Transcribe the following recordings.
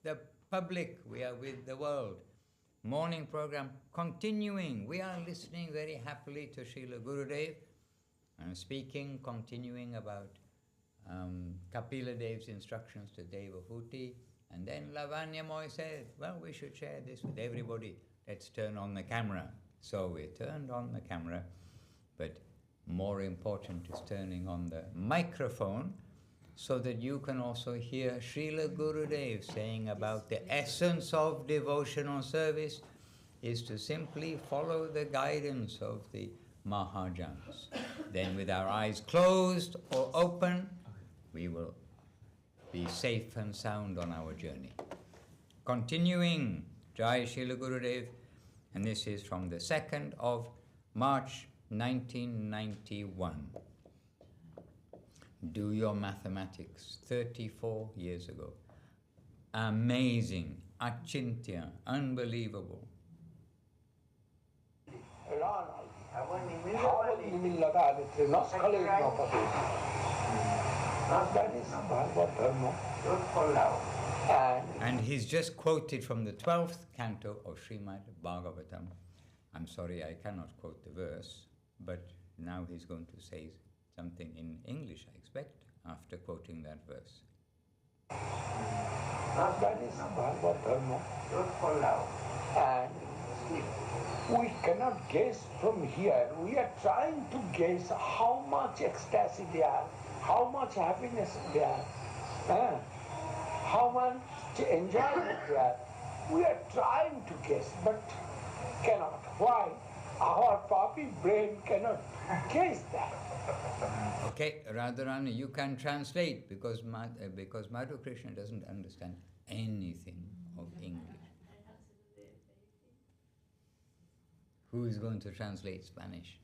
the public, we are with the world. Morning program continuing. We are listening very happily to Srila Gurudev and speaking, continuing about Kapila Dev's instructions to Devahuti. And then Lavanya Moy said, well, we should share this with everybody. Let's turn on the camera. So we turned on the camera, but more important is turning on the microphone so that you can also hear Srila Gurudev saying about the essence of devotional service is to simply follow the guidance of the Mahājans. Then with our eyes closed or open, we will be safe and sound on our journey. Continuing, Jai Srila Gurudev, and this is from the 2nd of March 1991. Do your mathematics, 34 years ago. Amazing, achintya, unbelievable. And he's just quoted from the 12th canto of Srimad Bhagavatam. I'm sorry, I cannot quote the verse, but now he's going to say something in English, I expect, after quoting that verse. And we cannot guess from here. We are trying to guess how much ecstasy there, how much happiness there, how much enjoyment there. We are trying to guess, but cannot. Why? Our puppy brain cannot guess that. Okay, Radharani, you can translate because Madhu Krishna doesn't understand anything of English. Who is going to translate Spanish?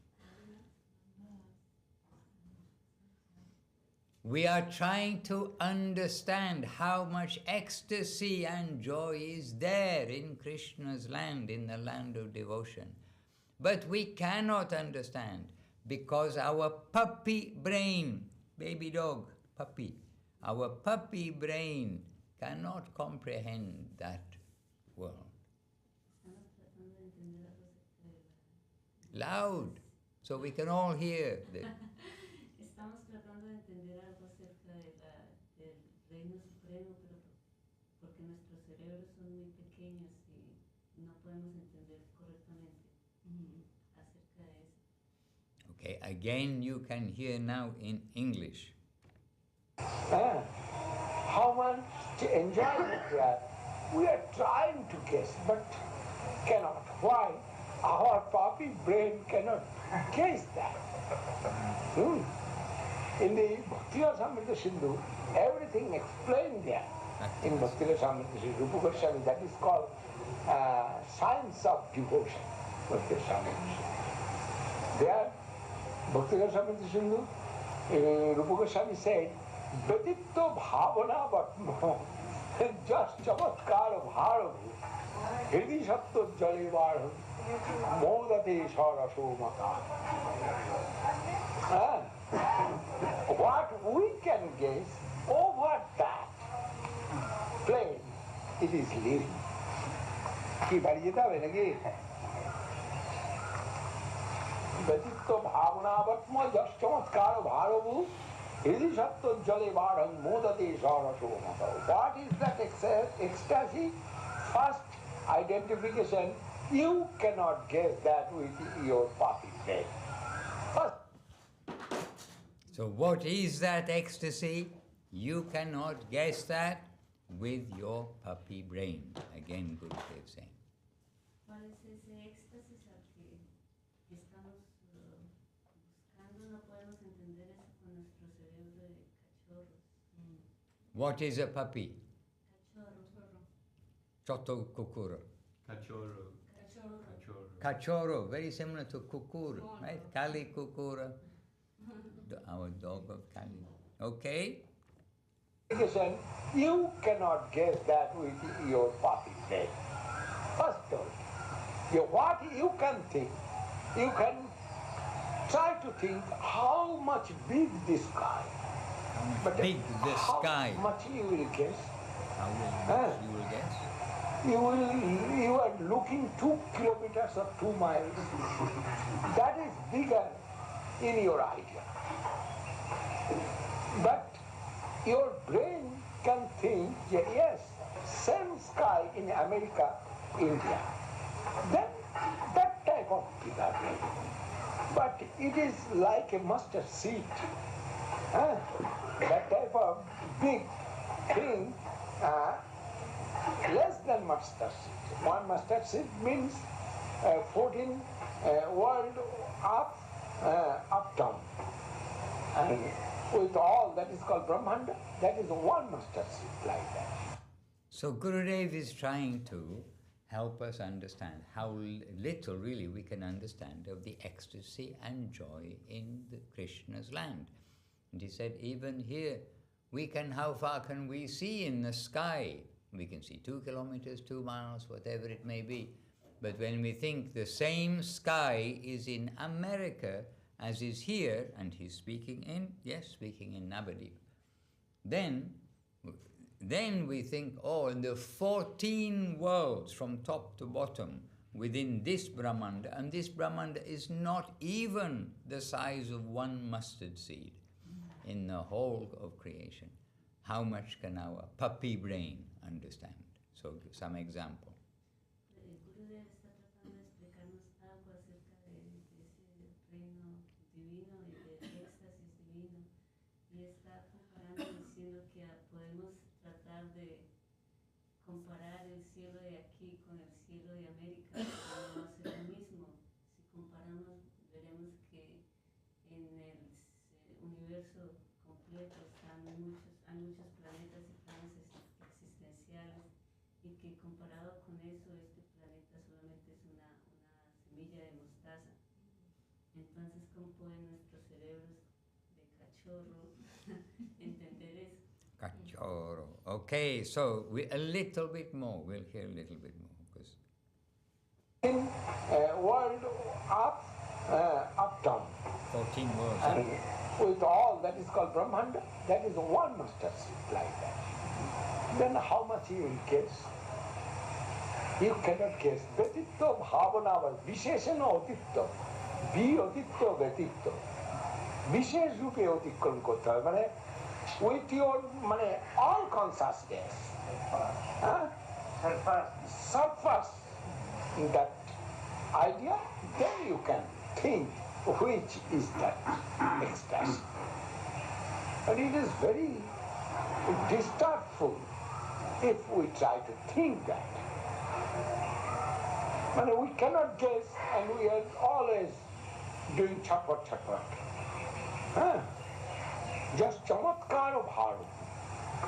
We are trying to understand how much ecstasy and joy is there in Krishna's land, in the land of devotion. But we cannot understand because our puppy brain, baby dog, puppy, our puppy brain cannot comprehend that world. Loud, so we can all hear. Estamos tratando de entender algo acerca del reino supremo, pero porque nuestros cerebros son muy pequeños y no podemos entender correctamente acerca de eso. Okay, again you can hear now in English. How much enjoyment there. We are trying to guess, but cannot. Why? Our puppy brain cannot guess that. In the Bhakti-rasamrita Sindhu, everything explained there. In Bhakti-rasamrita Sindhu, Rupa Goswāmī, that is called science of devotion. Bhakti-rasamrita Sindhu. There, Bhakti-rasamrita Sindhu, Rupa Goswāmī said, Betitto bhavana vatma, just chamatkar bharavu, hridhi satto jale varhu, modate saraso mata. What we can guess over that plane, it is living. Ki bari jeta hobe naki? Betitto bhavana vatma, just chamatkar bharavu, hridhi satto jale varhu, modate saraso mata. What is that ecstasy? First identification, you cannot guess that with your puppy brain. So what is that ecstasy? You cannot guess that with your puppy brain. Again, Gurudev saying. ¿Cuál es ese éxtasis al que estamos buscando? No podemos entender eso con nuestro cerebro de cachorros. What is a puppy? Cachorro. Choto kukura. Cachorro. Cachorro, very similar to kukur, right? Kali kukura, our dog of Kali. Okay? You cannot guess that with your puppy brain. First of all, what you can think, you can try to think how much big this sky. How much big this sky. How much you will guess. How much you will guess. you are looking 2 kilometers or 2 miles. That is bigger in your idea. But your brain can think, yes, same sky in America, India. Then that type of bigger brain. But it is like a mustard seed. That type of big thing, less than mustard seed. 1 mustard seed means 14 world up down. And with all that is called Brahmanda, that is 1 mustard seed like that. So Gurudev is trying to help us understand how little really we can understand of the ecstasy and joy in the Krishna's land. And he said, even here, how far can we see in the sky? We can see 2 kilometers, 2 miles, whatever it may be. But when we think the same sky is in America as is here, and he's speaking in Navadip, then we think, in the 14 worlds from top to bottom within this Brahmanda, and this Brahmanda is not even the size of 1 mustard seed in the whole of creation. How much can our puppy brain understand? So some example. El Gurudev está tratando de explicarnos algo acerca de ese reino divino y del éxtasis divino, y está comparando diciendo que podemos tratar de comparar el cielo de aquí con el cielo de América, pero no va a ser lo mismo. Si comparamos, veremos que en el universo completo hay muchos planetas y planos existenciales, y que comparado con eso, este planeta solamente es una semilla de mostaza. Entonces, ¿cómo pueden nuestros cerebros de cachorro entender eso? Cachorro. Okay, so a little bit more. We'll hear a little bit more. Because in world up down. 14 worlds. And with all that is called Brahmanda, that is 1 mustard seed like that. Then how much you will guess? You cannot guess. Betitto bhavanava visheshana otitto bi otitto betitto vishesh rupe otikkron korte hobe. With your all consciousness, surface that idea, then you can think which is that ecstasy. But it is very disturbful if we try to think that. We cannot guess, and we are always doing chapat. Just chamatkara bhava.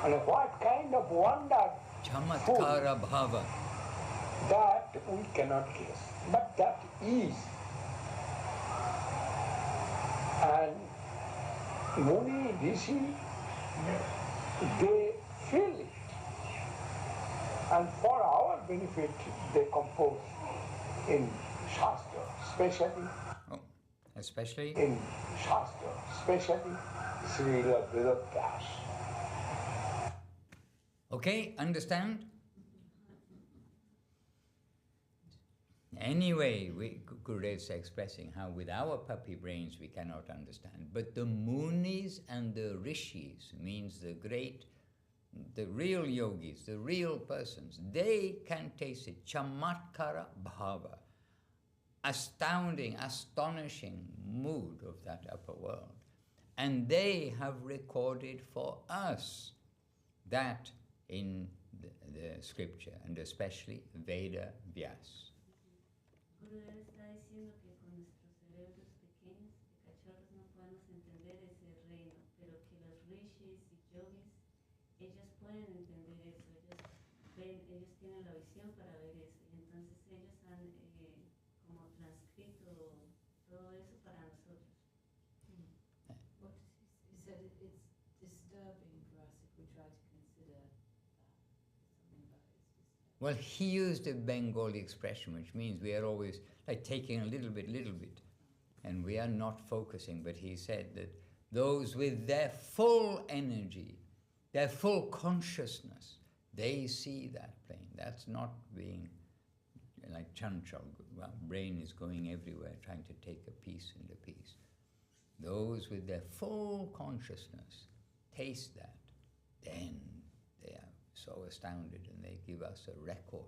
And what kind of wonder? Chamatkara bhava. That we cannot guess. But that is. And Muni, Rishi, they feel it. And for our benefit, they compose in Shastra, especially in Shastra, especially Śrīla Bhaktivinoda. Okay, understand? Anyway, Gurudev's expressing how with our puppy brains we cannot understand. But the Munis and the Rishis, means the real yogis, the real persons, they can taste it. Chamatkara bhava. Astounding, astonishing mood of that upper world. And they have recorded for us that in the scripture, and especially Veda Vyas. Gurudev está diciendo que con nuestros cerebros pequeños, de cachorros, no podemos entender ese reino, pero que los rishis y yogis, ellos pueden entender eso, ellos tienen la visión para ver eso, y entonces ellos han como transcrito todo eso para nosotros. He said it's disturbing for us if we try to consider that. Something about it's disturbing. Well, he used a Bengali expression, which means we are always like taking a little bit, and we are not focusing. But he said that those with their full energy, their full consciousness, They see that plane. That's not being like chanchal. Well, brain is going everywhere trying to take a piece into piece. Those with their full consciousness taste that, then they are so astounded and they give us a record.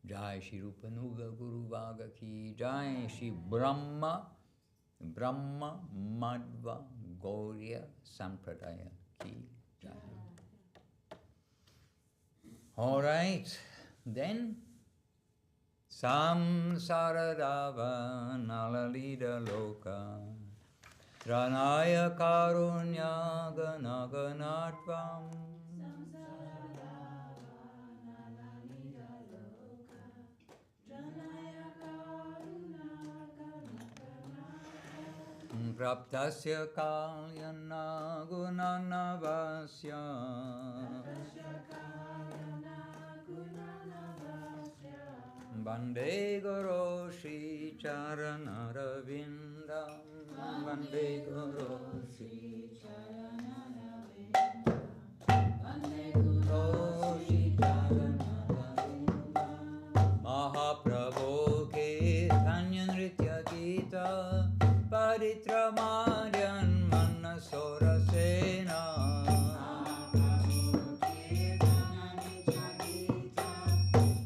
Jai Shri Rupanuga Guru Vaga Ki Jai Shri Brahma Madhva Gaurya Sampradaya Ki Jai. All right, then Samsaradava Nalalida Loka Ranaya Karunya Ganaganatvam Praptasya Kalyana Gunanavasya Bande Guru Shri Charanaravinda Bande Guru Shri Charanaravinda Bande Guru Shri Charanaravinda Mahāprabhu Caitanya-caritāmṛta Gita Paritramaryan Manasorasena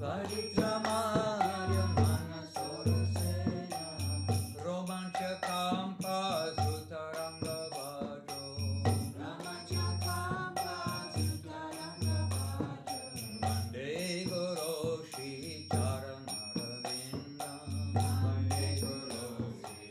Paritramaryan Manasorasena Romanchakam Pasutaranga Bhajo Romanchakam Pasutaranga Bhajo Bande Guru Shri Charanaravinda Bande Guru Bande Guru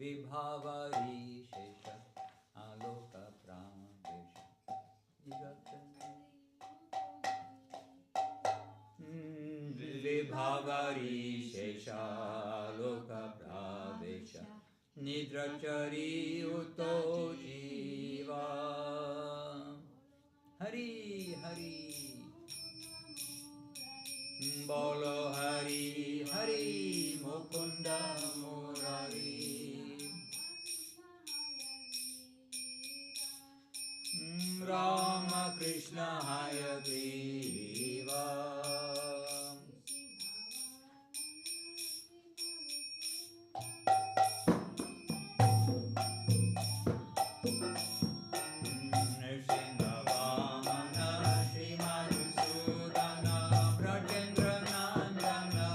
Vibhavari Shesha Aloka Pradesha Vibhavari Shesha Aloka Pradesha Nidrachari Uto Jiva Hari Hari Bolo Hari Hari Mukunda Murari Rama Krishna Hayagriva Shri Madhusūdana Brajendra Nandana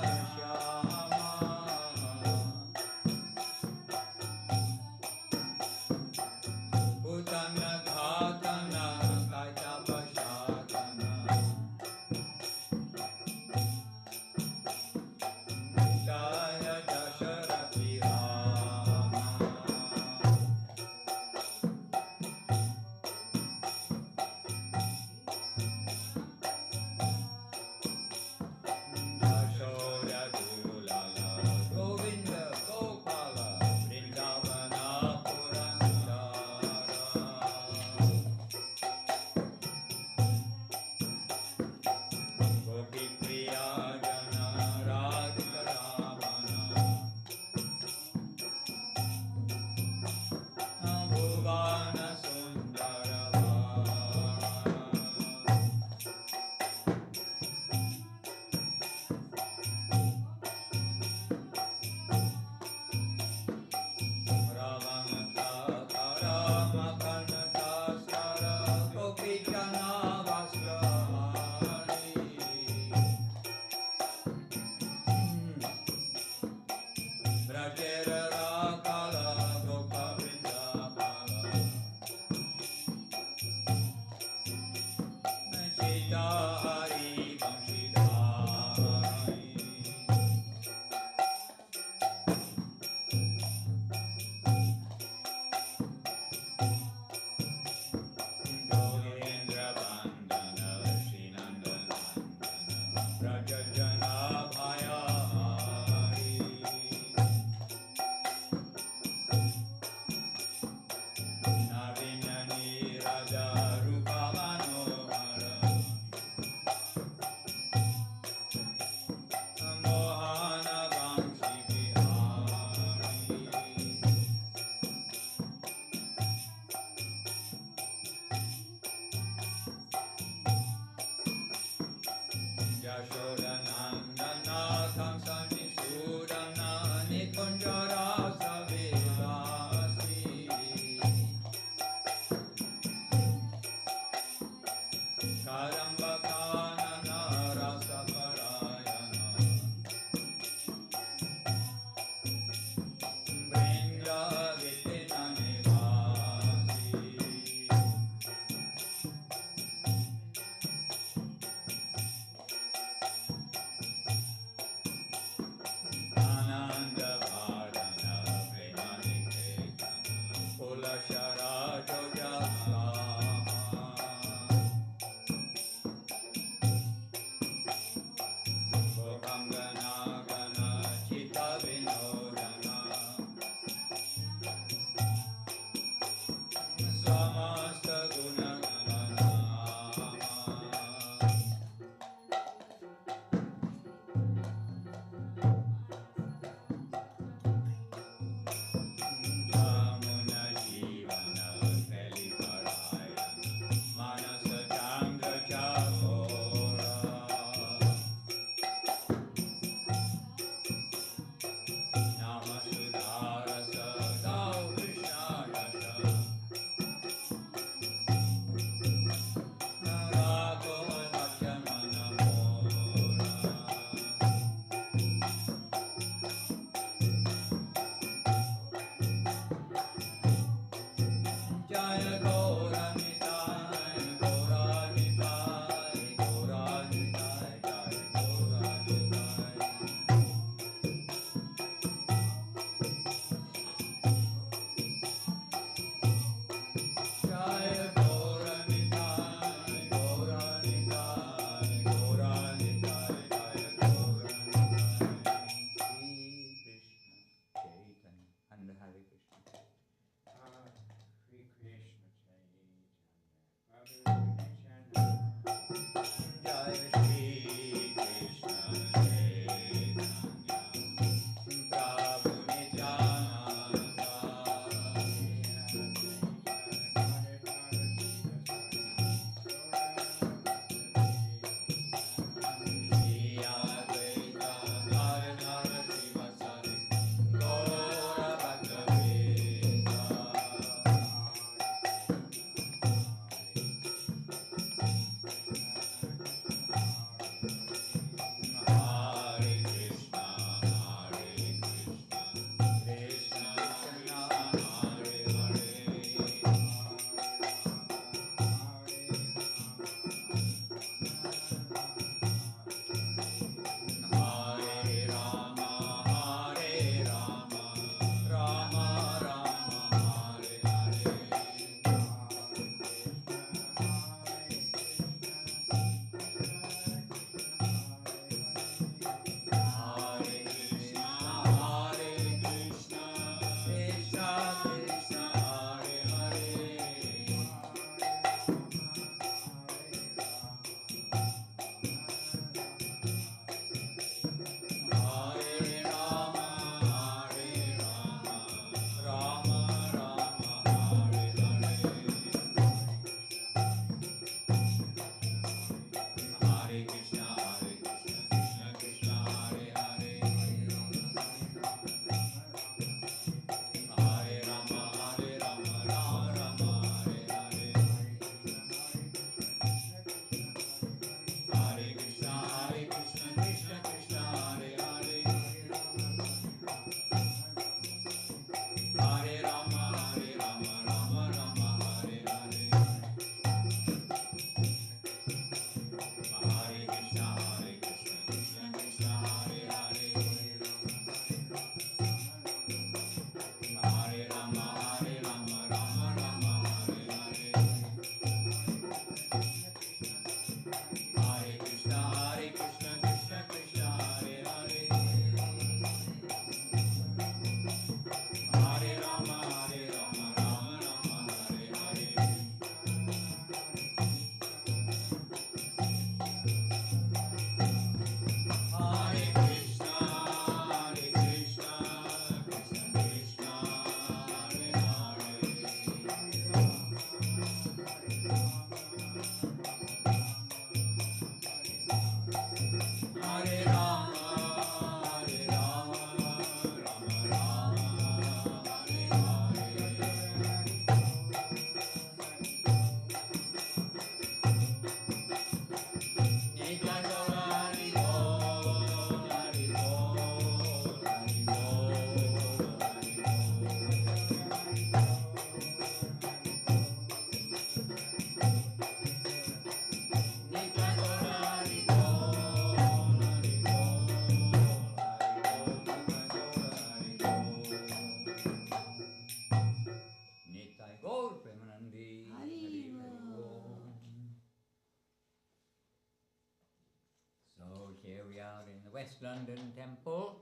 West London temple,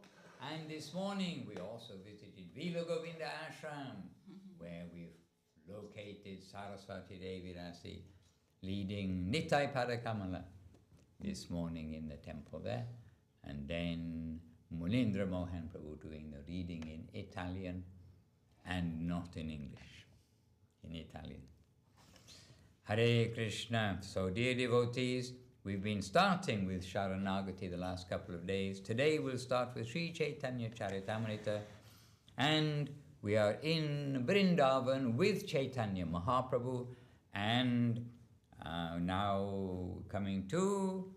and this morning we also visited Vila Govinda Ashram, where we've located Saraswati Devi Rasi leading Nitai Padakamala this morning in the temple there, and then Munindra Mohan Prabhu doing the reading in Italian and not in English, in Italian. Hare Krishna. So dear devotees, we've been starting with Śaraṇāgati the last couple of days. Today we'll start with Sri Caitanya-caritāmṛta, And we are in Vṛndāvana with Caitanya Mahaprabhu, and now coming to,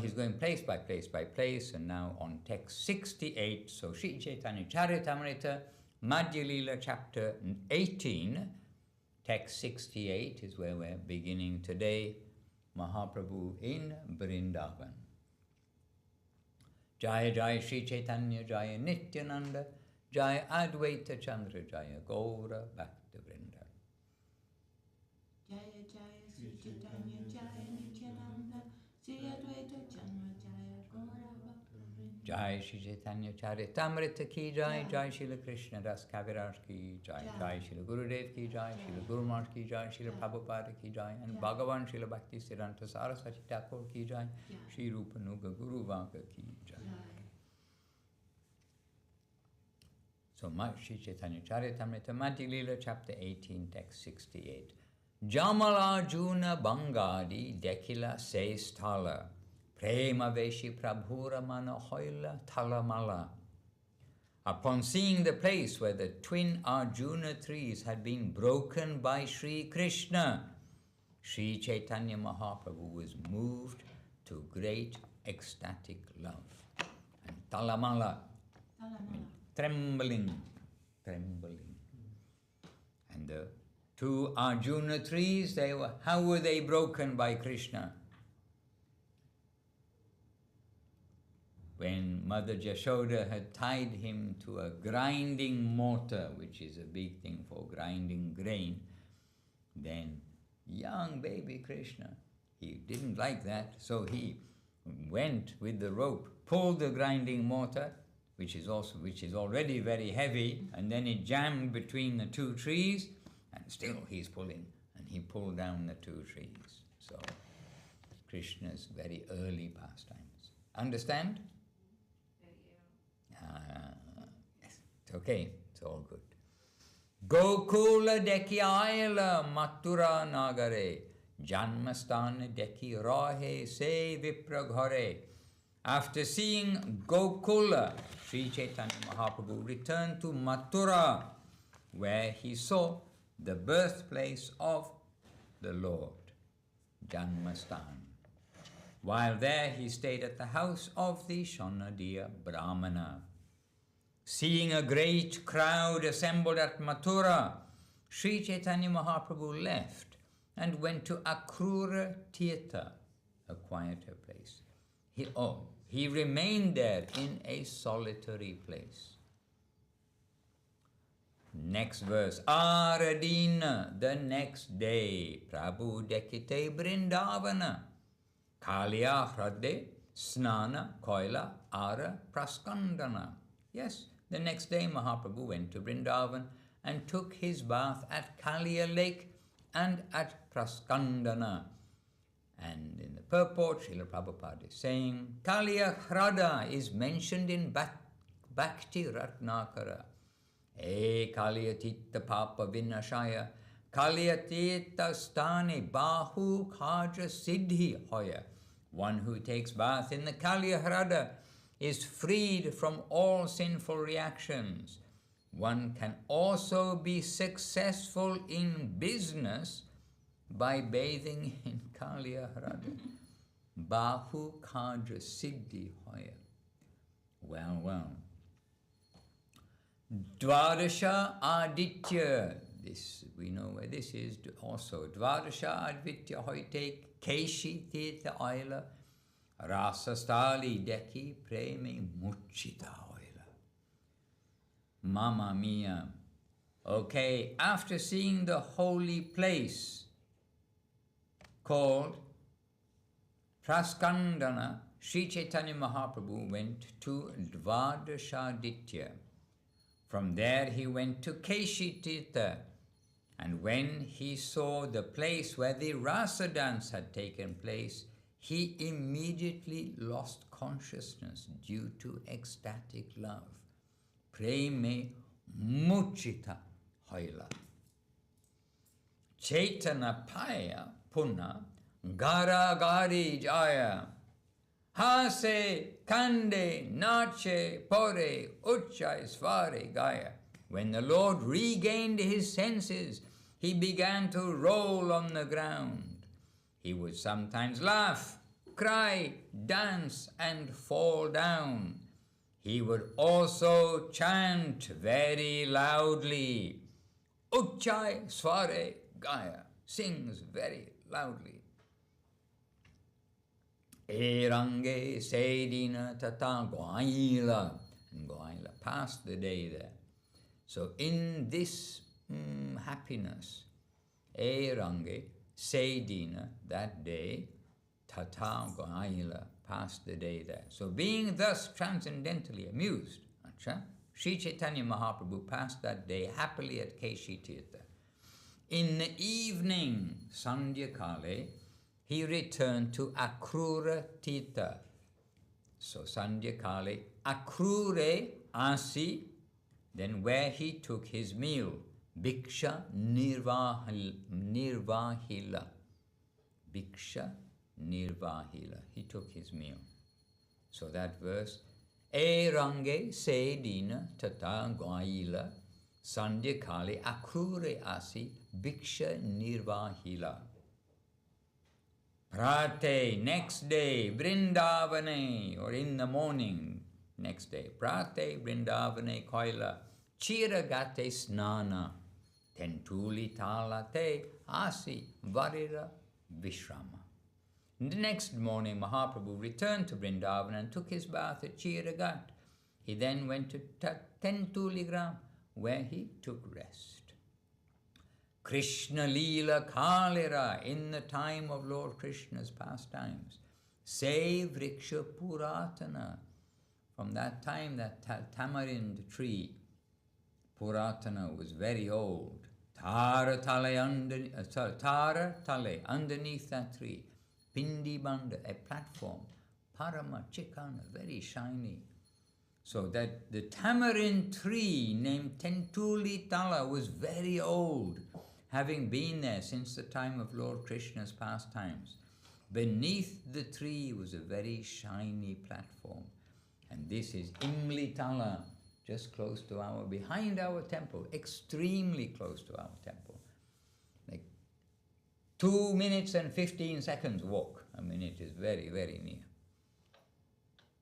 he's going place by place by place, and now on text 68, so Sri Caitanya-caritāmṛta, Madhya-līlā chapter 18, text 68 is where we're beginning today, Mahaprabhu in Vṛndāvana. Jaya Jaya Sri Caitanya Jaya Nityananda, Jaya Advaita Chandra Jaya Gaura Bhaktivinoda. Jaya Jaya Sri Caitanya Jaya Nityananda, Sri Advaita Chandra Jaya Gaura Bhaktivinoda. Jai Sri Caitanya-caritāmṛta ki jai, Jai Śrīla Kṛṣṇadāsa Kavirāja ki jai, Jai Śrīla Gurudev ki jai, Śrīla Guru Maharāj ki jai, Śrīla Prabhupada ki jai, and Bhagavan Śrīla Bhakti Siddhanta Saraswati Ṭhākura ki jai, Śrī Rupanuga Guru Vāga ki jai. So, Sri Caitanya-caritāmṛta, Madhya-līlā chapter 18, text 68. Jamala Juna Bangadi Dekila Se Sthala, Prema Veshi Prabhura Mana Hoila Talamala. Upon seeing the place where the twin Arjuna trees had been broken by Sri Krishna, Sri Chaitanya Mahaprabhu was moved to great ecstatic love. And Talamala, trembling. And the two Arjuna trees, how were they broken by Krishna? When Mother Yashoda had tied him to a grinding mortar, which is a big thing for grinding grain, then young baby Krishna, he didn't like that, so he went with the rope, pulled the grinding mortar, which is already very heavy, and then it jammed between the two trees, and still he's pulling, and he pulled down the two trees. So, Krishna's very early pastimes. Understand? Yes, it's okay, it's all good. Gokula deki ayala mathura nagare, janmastana deki rahe se vipraghare. After seeing Gokula, Sri Chaitanya Mahaprabhu returned to Mathura, where he saw the birthplace of the Lord, Janmastan. While there, he stayed at the house of the Shonadiya Brahmana. Seeing a great crowd assembled at Mathura, Sri Chaitanya Mahaprabhu left and went to Akrura Tirtha, a quieter place. He remained there in a solitary place. Next verse. Aradina, the next day, Prabhu dekite Vṛndāvana. Kalya hrade, snana, koila, ara, praskandana. Yes, the next day Mahaprabhu went to Vṛndāvana and took his bath at Kalya lake and at Praskandana. And in the purport, Srila Prabhupada is saying, Kalya Hrada is mentioned in Bhakti Ratnakara. E Kalya Tita Papa Vinashaya, Kalya Tita Stani Bahu Khaja Siddhi Hoya. One who takes bath in the Kalya Hrada is freed from all sinful reactions. One can also be successful in business by bathing in Kalya Hrada. Bahu Khaja Siddhi Hoya. Well. Dvadasha Aditya. This, we know where this is also. Dvadasha Aditya Hoite Keshi Tirtha Oila. Rasastali Deki Premi Muchita Oila. Mamma mia. Okay, after seeing the holy place called Praskandana, Sri Chaitanya Mahaprabhu went to Dvadashaditya. From there he went to Keshi Tirtha, and when he saw the place where the rasa dance had taken place, he immediately lost consciousness due to ecstatic love. Preme muchita hoila. Chaitanya paya punna gara gari jaya. Hase, kande, nache, pore, uchai, svare, gaya. When the Lord regained his senses, he began to roll on the ground. He would sometimes laugh, cry, dance, and fall down. He would also chant very loudly. Uchai Svare Gaya, sings very loudly. Erange Sedina Tata Goaila, and Goaila passed the day there. So in this happiness, Erange Sedina, that day, Tata Goaila, passed the day there. So being thus transcendentally amused, Sri Chaitanya Mahaprabhu passed that day happily at Keshi Tirtha. In the evening, Sandhya Kale, he returned to Akrura Tirtha. So Sandhya Kale, Akrure Asi, then where he took his meal, Bhiksha Nirvahila. Bhiksha Nirvahila. He took his meal. So that verse, Erange Sedina Tata Goaila Sandhya Kale Akrure Asi Bhiksha Nirvahila. Prate, next day, Vṛndāvane, or in the morning, next day, Prate, Vṛndāvane Koila, Śrīragate Snana, Tentuli Talate Asi Varira Vishrama. The next morning, Mahaprabhu returned to Vṛndāvana and took his bath at Śrīragat. He then went to Tentuligram, where he took rest. Kṛṣṇa-līlā Kalira, in the time of Lord Krishna's pastimes. Se Vriksha Puratana. From that time, that tamarind tree, Puratana, was very old. Tara Tale, underneath that tree. Pindi Banda, a platform, Parama Chikana, very shiny. So that the tamarind tree named Tentuli Tala was very old, having been there since the time of Lord Krishna's pastimes. Beneath the tree was a very shiny platform. And this is Imli Tala, just close to behind our temple, extremely close to our temple. 2 minutes and 15 seconds walk. I mean, it is very, very near.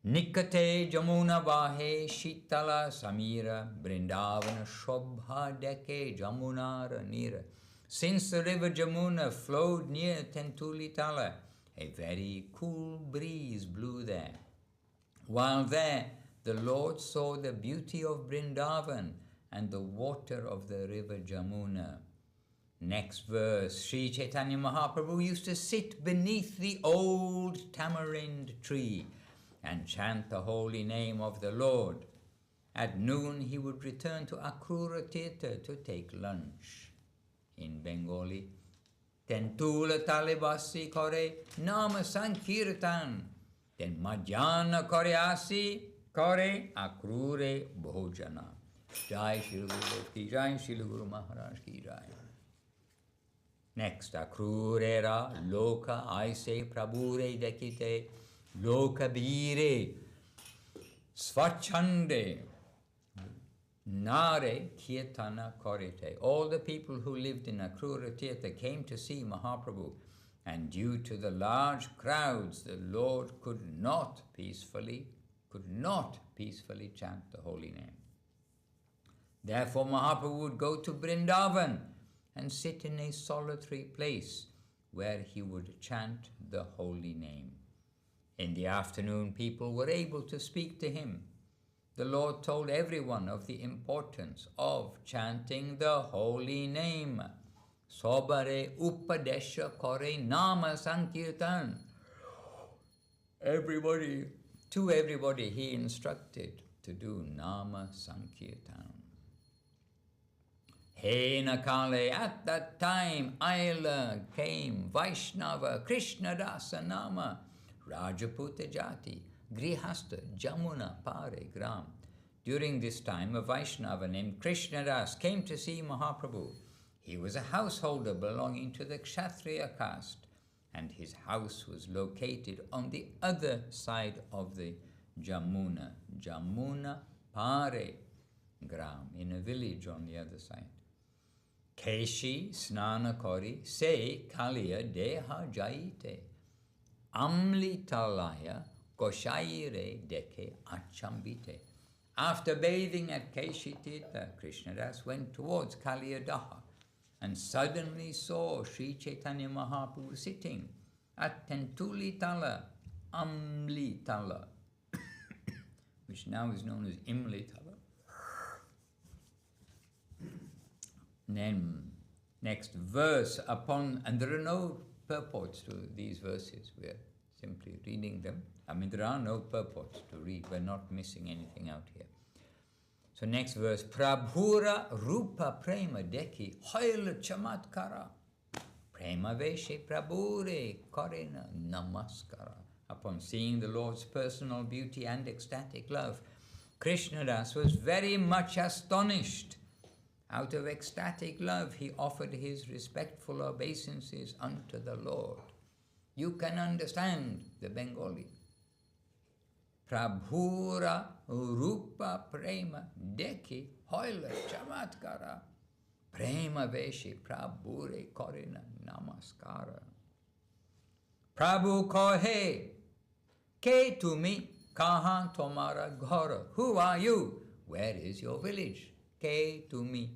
Nikate Jamuna Vahe Shitala Samira Vṛndāvana Shobha Deke Jamunara Nira. Since the river Jamuna flowed near Tentuli Tala, a very cool breeze blew there. While there, the Lord saw the beauty of Vṛndāvana and the water of the river Jamuna. Next verse, Sri Chaitanya Mahaprabhu used to sit beneath the old tamarind tree and chant the holy name of the Lord. At noon, he would return to Akrura Tirtha to take lunch. In Bengali, Tentula Talibasi Kore Nama Sankirtan, then Madhyana Kore Asi Kore Akrure Bhojana. Jai Śrīla Gurudev ki Jai, Śrīla Guru Mahārāj ki Jai. Next, Akrurera Loka Aise Prabhure Dekite Loka Bire Svachande Nare Kirtana Korite. All the people who lived in Akrura Tirtha came to see Mahaprabhu, and due to the large crowds, the Lord could not peacefully chant the holy name. Therefore, Mahaprabhu would go to Vṛndāvana and sit in a solitary place where he would chant the holy name. In the afternoon, people were able to speak to him. The Lord told everyone of the importance of chanting the holy name. Sobare upadesha kore nama sankirtan. To everybody he instructed to do nama sankirtan. Henakale, at that time, Aila came, Vaishnava, Kṛṣṇadāsa Nama, Rajaputa Jati, Grihasta, Jamuna, Pare, Gram. During this time, a Vaishnava named Kṛṣṇadāsa came to see Mahaprabhu. He was a householder belonging to the Kshatriya caste. and his house was located on the other side of the Jamuna. Jamuna Pare Gram, in a village on the other side. Keshi snana kori se kalia deha jaite. Amlitalaya koshaire deke achambite. After bathing at Keshi-tirtha, Kṛṣṇadāsa went towards Kaliyadaha and suddenly saw Sri Chaitanya Mahaprabhu sitting at Tentulitala, Amlitala, which now is known as Imlitala. Then, next verse and there are no purports to these verses, we are simply reading them. I mean, there are no purports to read, we're not missing anything out here. So next verse, Prabhura Rupa Prema Deki Hoila Chamatkara Prema Veshe Prabhure Korena Namaskara. Upon seeing the Lord's personal beauty and ecstatic love, Kṛṣṇadāsa was very much astonished. Out of ecstatic love, he offered his respectful obeisances unto the Lord. You can understand the Bengali. Prabhura Rupa Prema Deki Hoila Chamatkara Prema Veshi Prabhure Korina Namaskara. Prabhu kohe Ke tumi kaha tomara ghara. Who are you? Where is your village? Ke tumi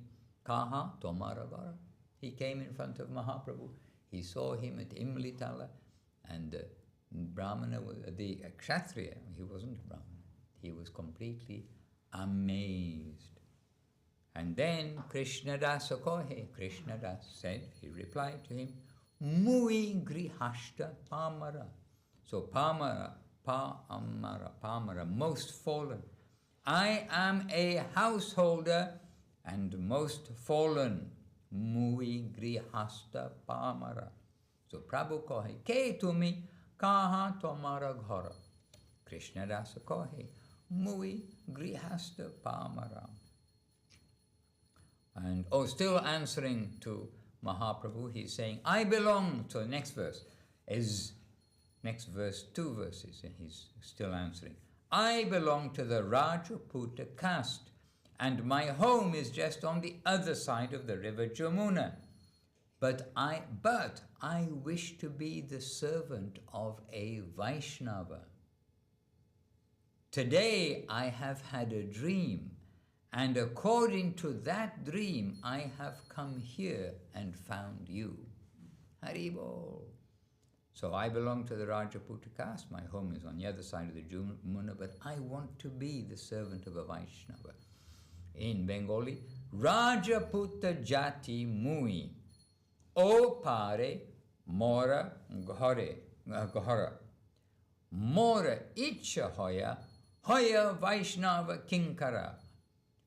kaha tomara ghara. He came in front of Mahaprabhu. He saw him at Imlitala, and the Brahmana, the Kshatriya, he wasn't a Brahmana. He was completely amazed. And then Kṛṣṇadāsa kohe, Kṛṣṇadāsa said, he replied to him, Mui grihashta pamara. So pamara, pamara, most fallen. I am a householder and most fallen. Mui grihashta pamara. So Prabhu kohe, ke tumi kaha tomara ghara. Kṛṣṇadāsa kohe, mui grihashta pamara. And still answering to Mahaprabhu, he's saying, I belong to the next verse. Next verse, 2 verses, and he's still answering. I belong to the Rajputa caste, and my home is just on the other side of the river Jamuna. But I wish to be the servant of a Vaishnava. Today I have had a dream, and according to that dream, I have come here and found you. Haribol. So I belong to the Rajputa caste. My home is on the other side of the Jamuna, but I want to be the servant of a Vaishnava. In Bengali, Rajputa jati mui, o pare mora ghara. Mora icha hoya Vaishnava kinkara.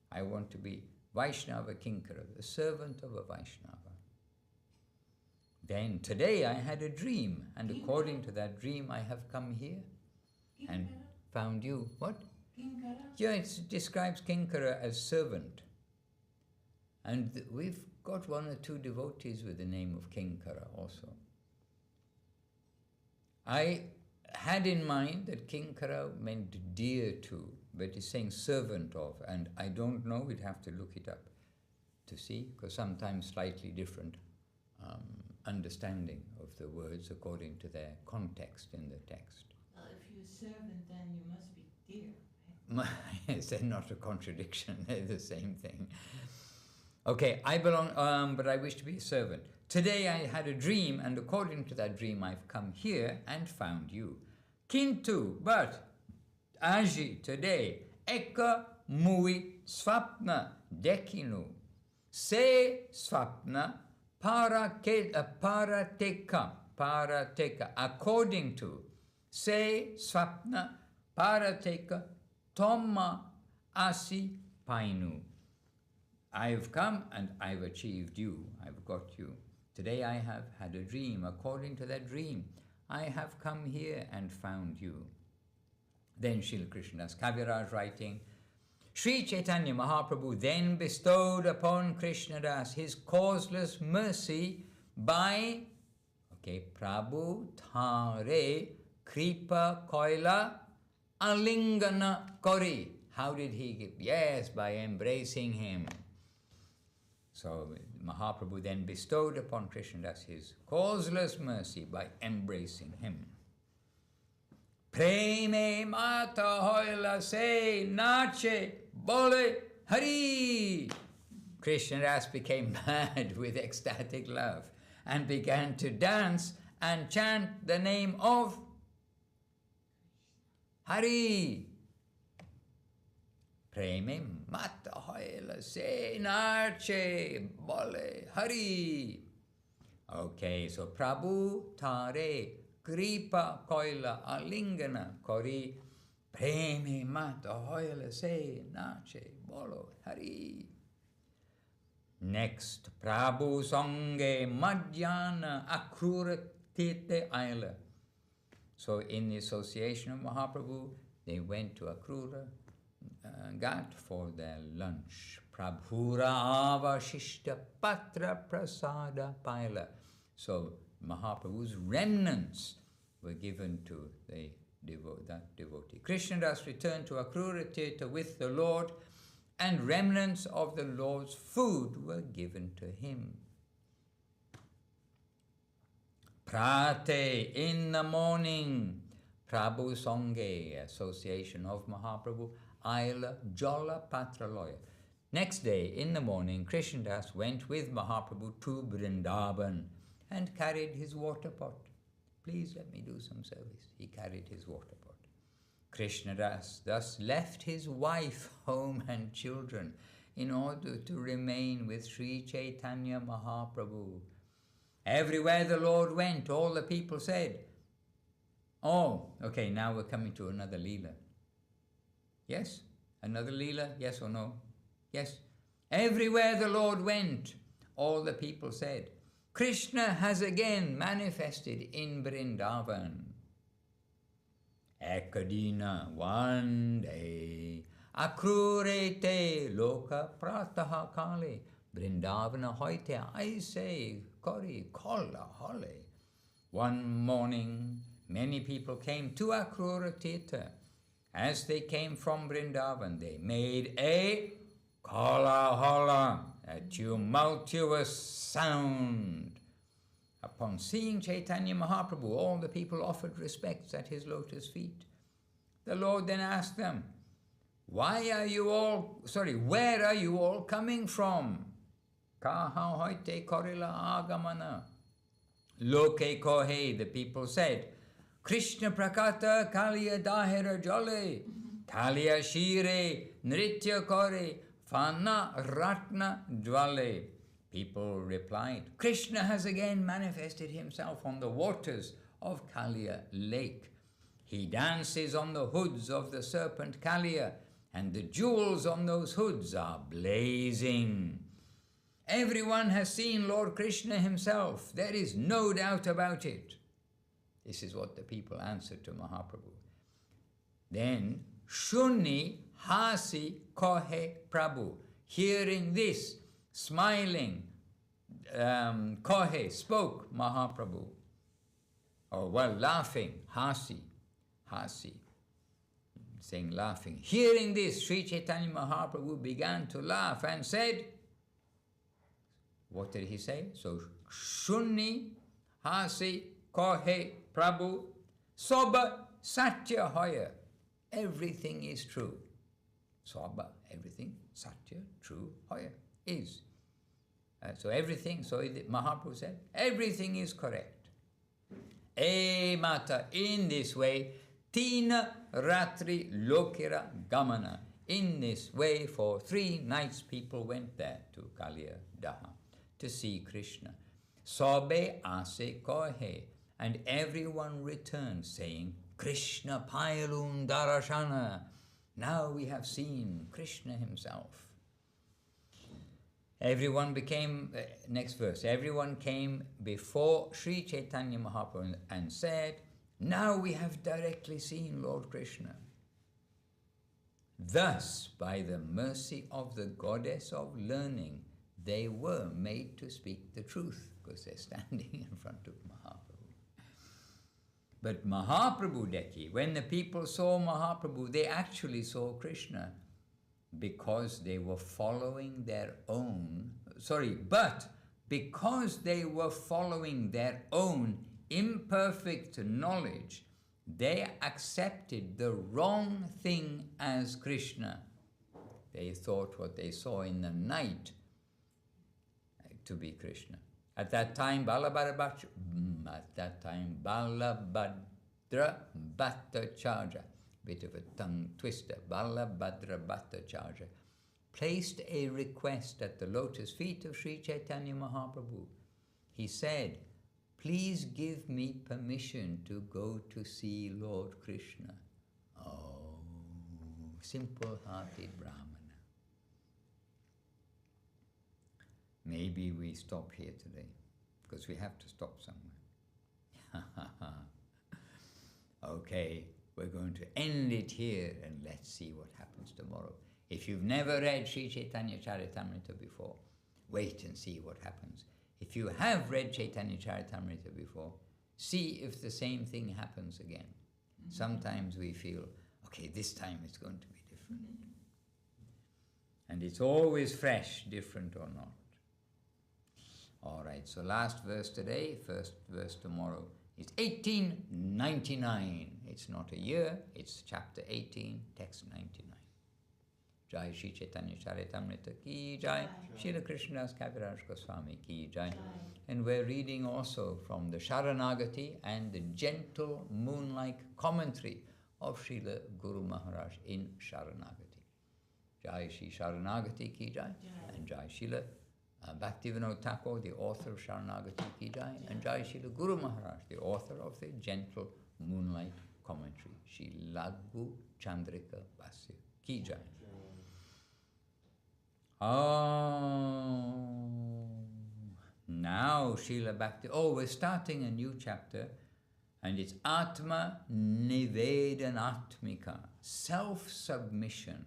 I want to be Vaishnava kinkara, the servant of a Vaishnava. Then today I had a dream, and according to that dream I have come here and found you. What? Kinkara? Yeah, it describes kinkara as servant. And we've got 1 or 2 devotees with the name of kinkara also. I had in mind that kinkara meant dear to, but it's saying servant of, and I don't know, we'd have to look it up to see, because sometimes slightly different understanding of the words according to their context in the text. Well, if you're servant, then you must be dear, right? Yes, they're not a contradiction, they're the same thing. Okay, I belong, but I wish to be a servant. Today I had a dream, and according to that dream I've come here and found you. Kintu, but, aji, today, eka mui svapna dekinu. Se svapna parateka, according to, se svapna parateka toma asi painu. I've come and I've achieved you, I've got you. Today I have had a dream. According to that dream, I have come here and found you. Then Śrīla Kṛṣṇadāsa, Kavirāja writing, Sri Chaitanya Mahaprabhu then bestowed upon Kṛṣṇadāsa his causeless mercy by Okay, Prabhu Thare Kripa Koila Alingana Kori. How did he give? Yes, by embracing him. So Mahaprabhu then bestowed upon Kṛṣṇadāsa his causeless mercy by embracing him. Preme mata hoila se nache bole hari. Kṛṣṇadāsa became mad with ecstatic love and began to dance and chant the name of Hari. Preme mata hoila se nache bole Hari. Okay, so Prabhu Thare Kripa Koila Alingana Kori Preme mata hoila se nache bolo Hari. Next, Prabhu Sange Madhyana Akrura-tite Aila. So in the association of Mahaprabhu, they went to Akrura Ghat for their lunch. Prabhura avashishta patra prasada paila. So Mahaprabhu's remnants were given to that devotee. Kṛṣṇadāsa returned to Akrura-tita with the Lord, and remnants of the Lord's food were given to him. Prate, in the morning, Prabhu Sange, association of Mahaprabhu, Aila Jala Patraloya. Next day, in the morning, Kṛṣṇadāsa went with Mahaprabhu to Vṛndāvana and carried his water pot. Please let me do some service. He carried his water pot. Kṛṣṇadāsa thus left his wife, home and children in order to remain with Sri Chaitanya Mahaprabhu. Everywhere the Lord went, all the people said, oh, okay, now we're coming to another Leela. Yes? Another Leela? Yes or no? Yes. Everywhere the Lord went, all the people said, Krishna has again manifested in Vṛndāvana. Ekadina, one day, akrurete loka prataha kale, Vṛndāvana hoite aise kori kola hole. One morning, many people came to Akrura-tita. As they came from Vṛndāvana, they made a kola-hola, a tumultuous sound. Upon seeing Chaitanya Mahaprabhu, all the people offered respects at his lotus feet. The Lord then asked them, where are you all coming from? Kaha hoite korila agamana. Loke kohe, the people said, Krishna prakata kaliya dahera jale, kaliya shire nritya kore, fana ratna dwale. People replied, Krishna has again manifested himself on the waters of Kaliya lake. He dances on the hoods of the serpent Kaliya, and the jewels on those hoods are blazing. Everyone has seen Lord Krishna himself. There is no doubt about it. This is what the people answered to Mahaprabhu. Then, Shuni hasi kohe Prabhu. Hearing this, smiling, kohe, spoke Mahaprabhu. Or well, laughing, hasi, saying laughing. Hearing this, Sri Chaitanya Mahaprabhu began to laugh and said, what did he say? So, Shuni hasi kohe Prabhu, soba satya hoya. Everything is true. Soba, everything, satya, true, hoya, is. So everything, so Mahaprabhu said, everything is correct. E mata, in this way, tina ratri lokira gamana. In this way, for 3 nights people went there to Kaliya Daha to see Krishna. Sobe ase kohe. And everyone returned saying, Krishna pailun darashana. Now we have seen Krishna himself. Everyone became, next verse, everyone came before Sri Chaitanya Mahaprabhu and said, now we have directly seen Lord Krishna. Thus, by the mercy of the goddess of learning, they were made to speak the truth, because they're standing in front of Mahaprabhu. But Mahaprabhu Deki, when the people saw Mahaprabhu, they actually saw Krishna because they were following their own, but because they were following their own imperfect knowledge, they accepted the wrong thing as Krishna. They thought what they saw in the night to be Krishna. At that time, Balabhadra Bhattacharya, bit of a tongue twister, Balabhadra Bhattacharya, placed a request at the lotus feet of Sri Chaitanya Mahaprabhu. He said, please give me permission to go to see Lord Krishna. Oh, simple-hearted Brahmana. Maybe we stop here today, because we have to stop somewhere. Okay, we're going to end it here, and let's see what happens tomorrow. If you've never read Sri Caitanya-caritāmṛta before, wait and see what happens. If you have read Caitanya-caritāmṛta before, see if the same thing happens again. Sometimes we feel, okay, this time it's going to be different. And it's always fresh, different or not. All right, so last verse today, first verse tomorrow is 1899. It's not a year, it's chapter 18, text 99. Jai Shri Caitanya-caritāmṛta ki jai, Śrīla Kṛṣṇadāsa Kavirāja Gosvāmī ki jai. And we're reading also from the Śaraṇāgati and the Gentle Moonlight Commentary of Srila Guru Mahārāj in Śaraṇāgati. Jai Shri Śaraṇāgati ki jai, and Jai Śrīla Bhaktivinoda Ṭhākura, the author of Śaraṇāgati ki jai, and Jai Śrīla Guru Mahārāj, the author of the Gentle Moonlight Commentary, Shri Laghu Chandrika Bhasya ki jai. Oh, now Śrīla Bhakti. Oh, we're starting a new chapter, and it's Atma-Nivedanatmika, self-submission.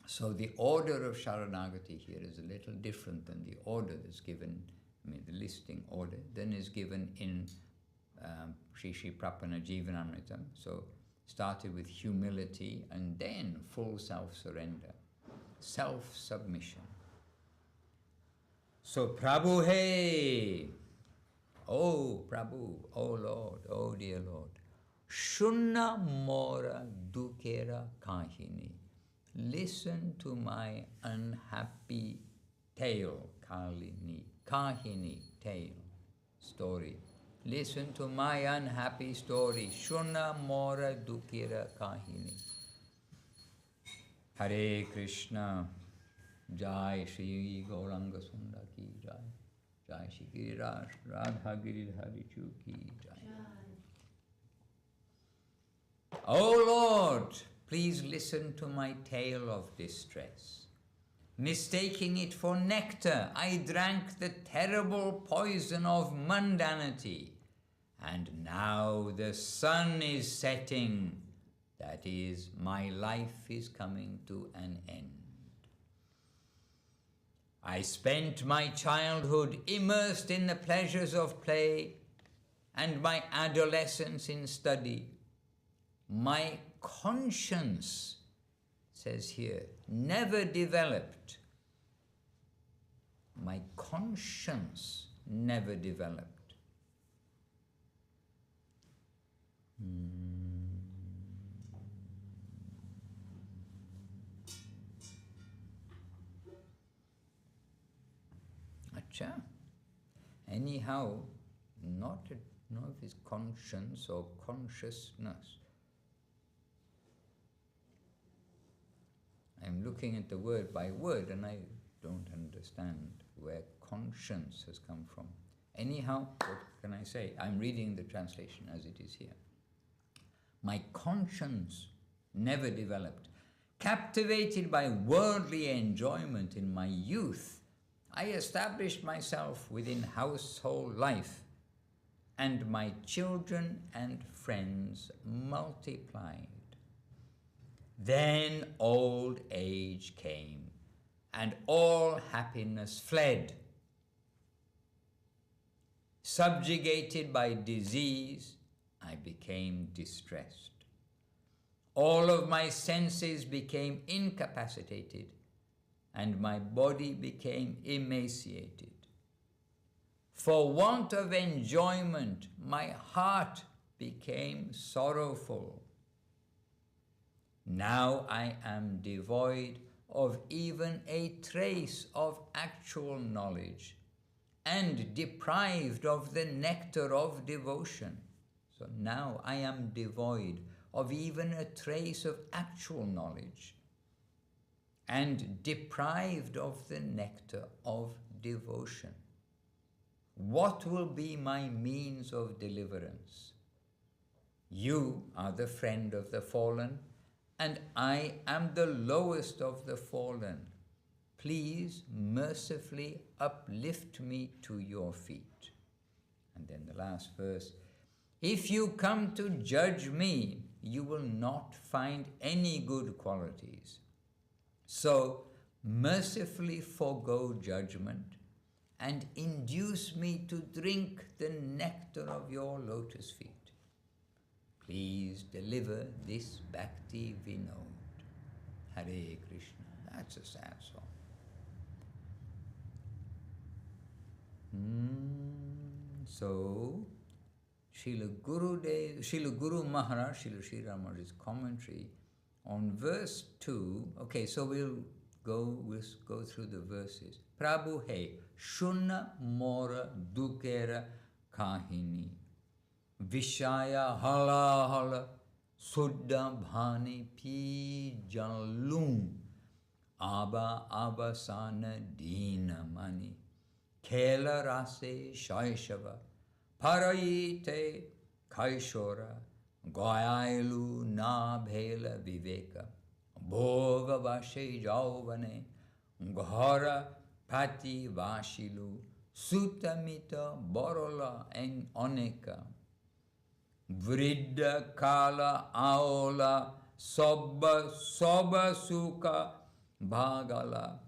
So the order of Śaraṇāgati here is a little different than the order that's given, the listing order, then is given in Sri Prapana Jivanamritam. So started with humility and then full self-surrender, self-submission. So Prabhu, hey, oh Prabhu, oh Lord, oh dear Lord, suna, mora, duhkhera, kahini. Listen to my unhappy tale, kahini, tale, story. Listen to my unhappy story. Suna, mora, duhkhera, kahini. Hare Krishna. Jai Shri Gauranga Sunda ki jai. Jai Shri Kavirāja Radha Giridhari Chu ki jai. O Lord, please listen to my tale of distress. Mistaking it for nectar, I drank the terrible poison of mundanity. And now the sun is setting. That is, my life is coming to an end. I spent my childhood immersed in the pleasures of play and my adolescence in study. My conscience, says here, never developed. My conscience never developed. Acha. Anyhow, not of his conscience or consciousness. I'm looking at the word by word and I don't understand where conscience has come from. Anyhow, what can I say? I'm reading the translation as it is here. My conscience never developed. Captivated by worldly enjoyment in my youth, I established myself within household life, and my children and friends multiplied. Then old age came, and all happiness fled. Subjugated by disease, I became distressed. All of my senses became incapacitated, and my body became emaciated. For want of enjoyment, my heart became sorrowful. Now I am devoid of even a trace of actual knowledge, and deprived of the nectar of devotion. So now I am devoid of even a trace of actual knowledge, and deprived of the nectar of devotion. What will be my means of deliverance? You are the friend of the fallen, and I am the lowest of the fallen. Please mercifully uplift me to your feet. And then the last verse, if you come to judge me, you will not find any good qualities. So mercifully forego judgment and induce me to drink the nectar of your lotus feet. Please deliver this Bhakti Vinod. Hare Krishna. That's a sad song. So, Srila Guru Mahārāj, Srila Śrīla Bhaktivinoda Ṭhākura's commentary on verse 2. Okay, so we'll go through the verses. Prabhu he, suna, mora, duhkhera, kahini. Vishaya hala hala, suddha bhani pi jalum. Abba sana dina mani. Khela rase shaishava. Parayite kaishora. Goyailu na bhela viveka. Bhoga vashe jauvane. Ghara pati vashilu. Sutamita borola en oneka. Vriddha kala aola. Soba sukha bhagala.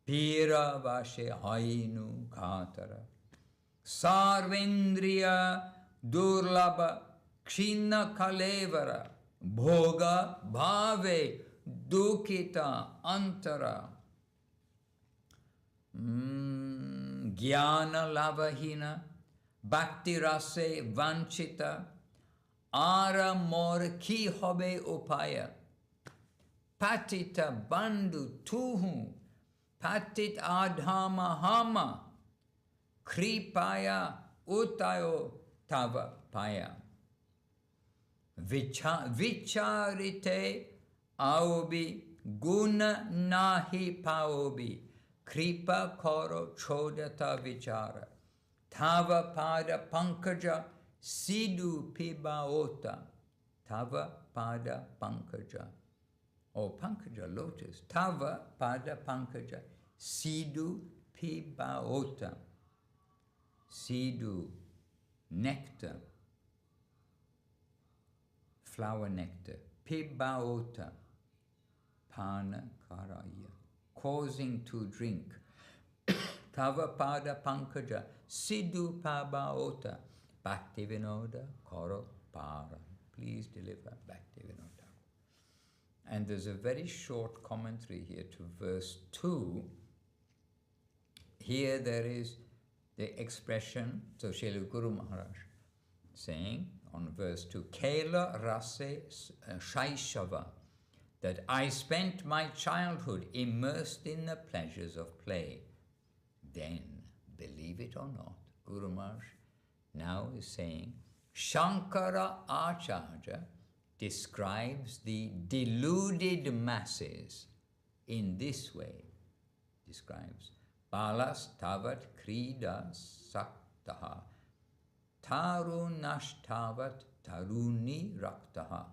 Pira vashe hainu khatara. Sarvendriya durlabha kshina kalevara. Bhoga bhave dukkita antara. Jnana lavahina bhakti rase vanchita. Ara mor ki hobe upaya. Patita bandhu tuhu. Patit adhama hama. Kripaya utayo tava paya. Vicharite aobi guna nahi paobi. Kripa koro chodata vichara. Tava pada pankaja siddhu pibaota. Tava pada pankaja. Or pankaja, lotus. Tava pada pankaja siddhu pibaota. Siddhu, nectar, flower nectar. Pibaota, pana karaya, causing to drink. Tava pada pankaja siddhu pibaota. Bhaktivinoda karo para. Please deliver Bhaktivinoda. And there's a very short commentary here to verse 2. Here there is the expression, so Srila Guru Mahārāj saying on verse 2, Kela rase shaishava, that I spent my childhood immersed in the pleasures of play. Then, believe it or not, Guru Mahārāj now is saying, Shankara Acharya describes the deluded masses in this way. Describes Balas tavat krida saktaha. Tarunash tavat taruni raktaha.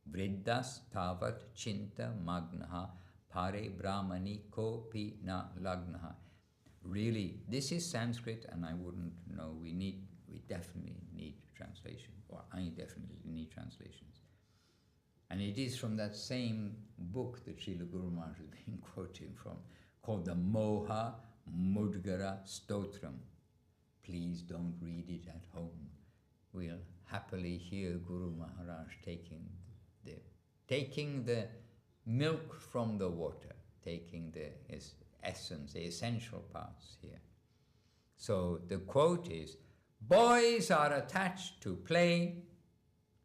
Vriddhas tavat chinta magnaha. Pare brahmani kopi na lagnaha. Really, this is Sanskrit and I wouldn't know. We definitely need translation, or I definitely need translations. And it is from that same book that Srila Guru Mahārāj has been quoting from, called the Moha Mudgara Stotram. please don't read it at home. We'll happily hear Guru Mahārāj taking the milk from the water, taking the essence, the essential parts here. So the quote is, boys are attached to play,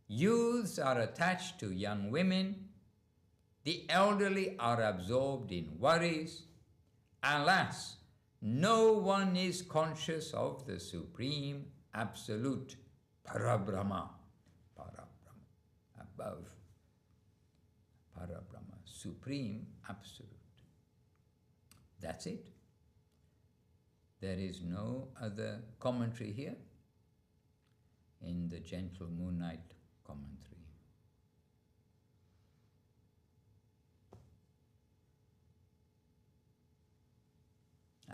youths are attached to young women, the elderly are absorbed in worries. Alas, no one is conscious of the Supreme Absolute, Parabrahma, above, Parabrahma, Supreme Absolute. That's it. There is no other commentary here in the Gentle Moonlight Commentary.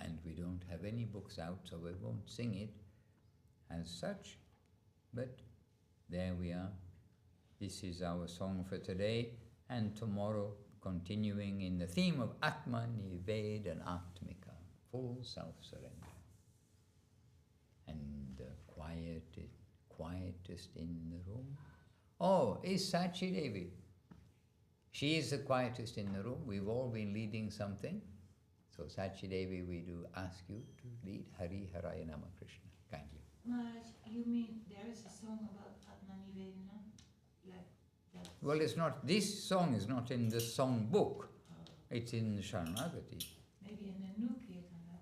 And we don't have any books out, so we won't sing it as such, but there we are. This is our song for today, and tomorrow continuing in the theme of Atma-Nivedanatmika, full self-surrender. And the quietest in the room. Oh, is Sachi Devi. She is the quietest in the room. We've all been leading something. So Sachi Devi, we do ask you to lead Hari Haraya Nama Krishna. Kindly. Maharaj, you mean there is a song about Atma-Nivedana? Like that? Well, it's not, this song is not in the song book. It's in the Śaraṇāgati. Maybe in the new Kirtana?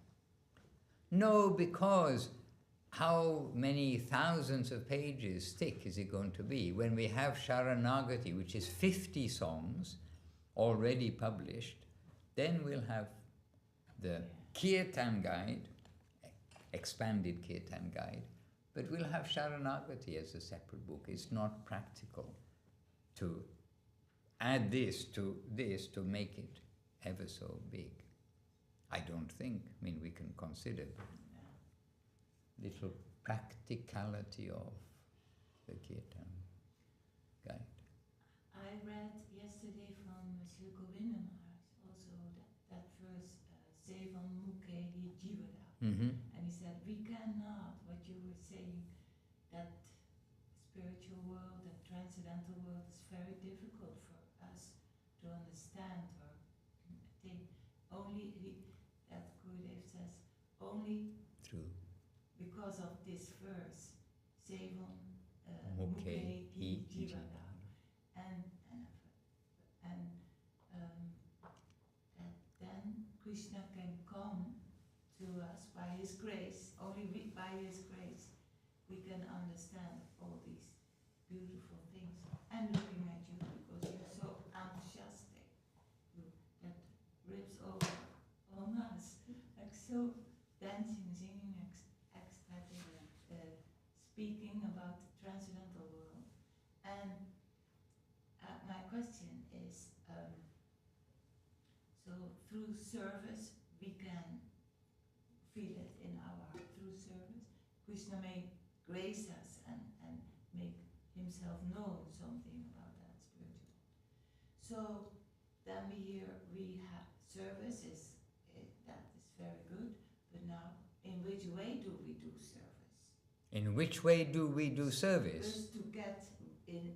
No, because how many thousands of pages thick is it going to be? When we have Śaraṇāgati, which is 50 songs already published, then we'll have the Kirtan guide, expanded Kirtan guide, but we'll have Śaraṇāgati as a separate book. It's not practical to add this to make it ever so big. I don't think. I mean, we can consider little practicality of the Kirtan guide. I read yesterday from Sri Govinda Maharaj also that verse, Sevam Mukhe Jivada. And he said, we cannot, what you were saying, that spiritual world, that transcendental world is very difficult for us to understand or think. Only, that Gurudev says, only True. because of this verse, Sevam Mukhe Jivada. And that then Krishna can come to us by His grace. Only by His grace we can understand all these beautiful things. And looking at you, because you're so enthusiastic, that rips over on us, like so dancing, singing, ecstatic, speaking about the transcendental world. And my question is, so through service we can feel it in our heart. Through service, Krishna may grace us and make Himself known something about that spiritual. So then we have service that is very good, but now in which way do we do service? In which way do we do service? Just to get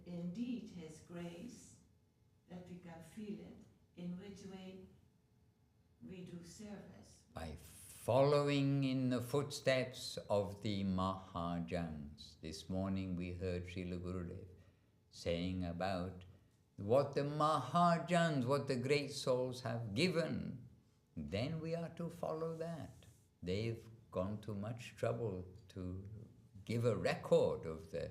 indeed His grace, that we can feel it. In which way we do service? By following in the footsteps of the Mahājans. This morning we heard Srila Gurudev saying about what the Mahājans, what the great souls have given. Then we are to follow that. They've gone to much trouble to give a record of the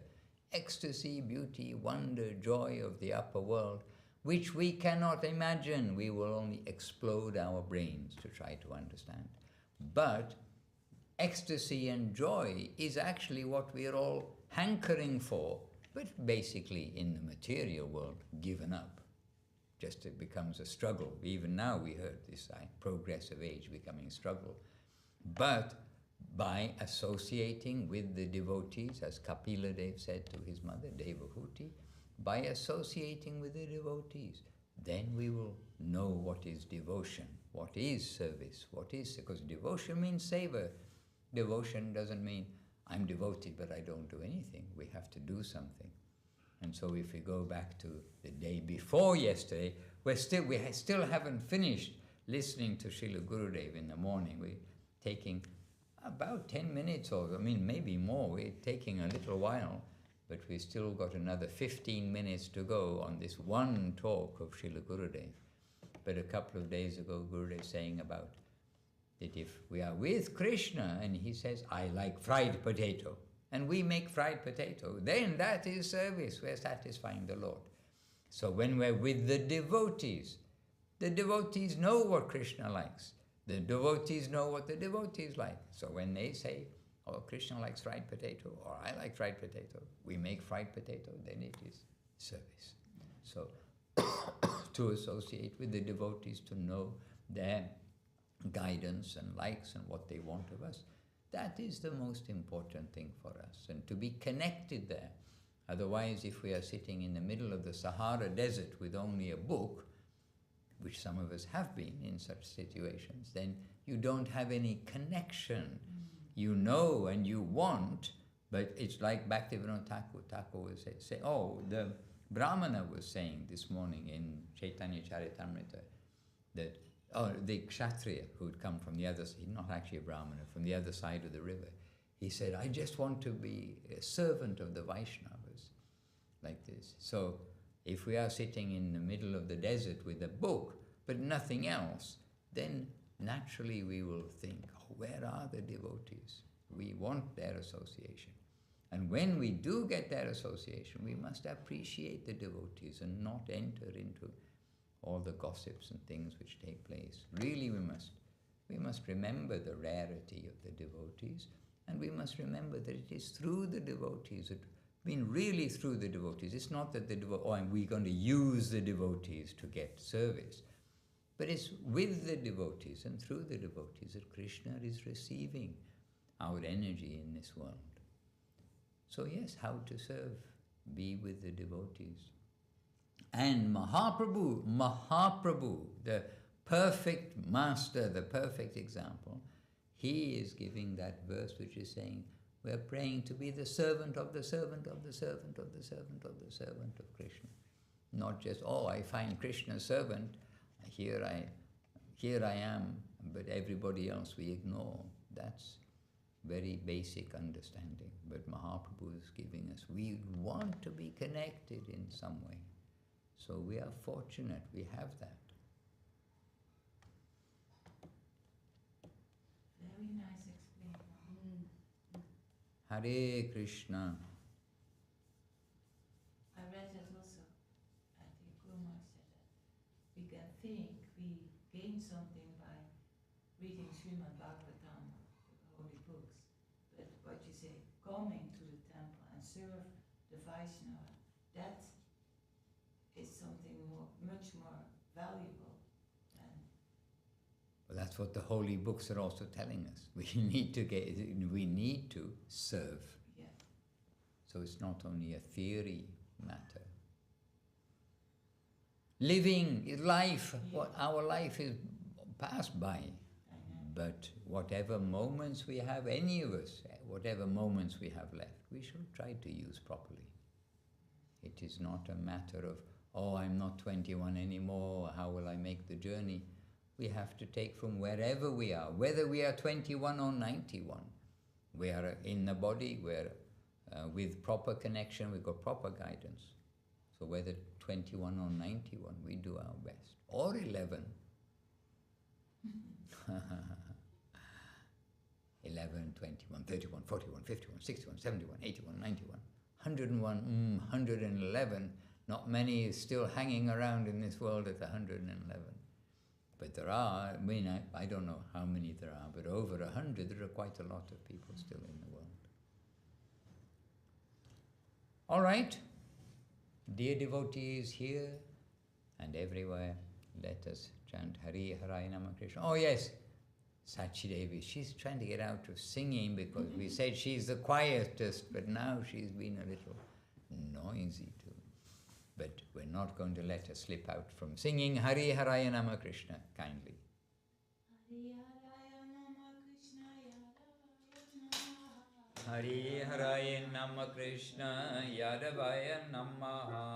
ecstasy, beauty, wonder, joy of the upper world, which we cannot imagine. We will only explode our brains to try to understand. But ecstasy and joy is actually what we are all hankering for, but basically in the material world, given up. Just it becomes a struggle. Even now we heard this progress of age becoming a struggle. But by associating with the devotees, as Kapila Dev said to his mother, Devahuti, by associating with the devotees, then we will know what is devotion, what is service, what is, because devotion means seva. Devotion doesn't mean I'm devoted but I don't do anything. We have to do something. And so if we go back to the day before yesterday, we still haven't finished listening to Srila Gurudev in the morning. We're taking about 10 minutes or, maybe more. We're taking a little while, but we still got another 15 minutes to go on this one talk of Srila Gurudev. But a couple of days ago, Gurudev saying about that if we are with Krishna and he says, I like fried potato, and we make fried potato, then that is service. We're satisfying the Lord. So when we're with the devotees know what Krishna likes. The devotees know what the devotees like. So when they say, oh, Krishna likes fried potato, or I like fried potato, we make fried potato, then it is service. So to associate with the devotees, to know their guidance and likes and what they want of us, that is the most important thing for us, and to be connected there. Otherwise, if we are sitting in the middle of the Sahara Desert with only a book, which some of us have been in such situations, then you don't have any connection. You know and you want, but it's like Bhaktivinoda Ṭhākura was saying, the Brahmana was saying this morning in Caitanya-caritāmṛta that, the Kshatriya who had come from the other side, not actually a Brahmana, from the other side of the river, he said, I just want to be a servant of the Vaishnavas, like this. So if we are sitting in the middle of the desert with a book, but nothing else, then naturally we will think, where are the devotees? We want their association. And when we do get their association, we must appreciate the devotees and not enter into all the gossips and things which take place. Really we must remember the rarity of the devotees, and we must remember that it is through the devotees, really through the devotees. It's not that we're going to use the devotees to get service, but it's with the devotees and through the devotees that Krishna is receiving our energy in this world. So yes, how to serve, be with the devotees. And Mahāprabhu, the perfect master, the perfect example, he is giving that verse which is saying, we're praying to be the servant of the servant of the servant of the servant of the servant of Krishna. Not just, I find Krishna's servant, here I am, but everybody else we ignore. That's very basic understanding. But Mahāprabhu is giving us, we want to be connected in some way. So we are fortunate, we have that. Very nice explanation. Hare Krishna. I read that also. I think Guru said that we can think we gain something by reading Śrīmad Bhagavatam, the holy books. But what you say, coming to the temple and serve the Vaishnava, that is something much more valuable than. Well, that's what the holy books are also telling us. We need to serve. Yeah. So it's not only a theory matter. Living life, our life is passed by. But whatever moments we have, any of us, whatever moments we have left, we should try to use properly. It is not a matter of, I'm not 21 anymore, how will I make the journey? We have to take from wherever we are, whether we are 21 or 91. We are in the body, we're with proper connection, we've got proper guidance. So whether 21 or 91, we do our best. Or 11. 11, 21, 31, 41, 51, 61, 71, 81, 91, 101, 111. Not many is still hanging around in this world at 111. But there are, I don't know how many there are, but over 100, there are quite a lot of people still in the world. All right, dear devotees here and everywhere, let us chant Hari Hari Nama Krishna. Oh yes, Sachi Devi, she's trying to get out of singing because we said she's the quietest, but now she's been a little noisy too. But we're not going to let her slip out from singing Hari Hari Nama Krishna kindly. Hari Hari Nama Krishna Yadavaya Hari Haraye Nama Krishna Yadavaya Namaha.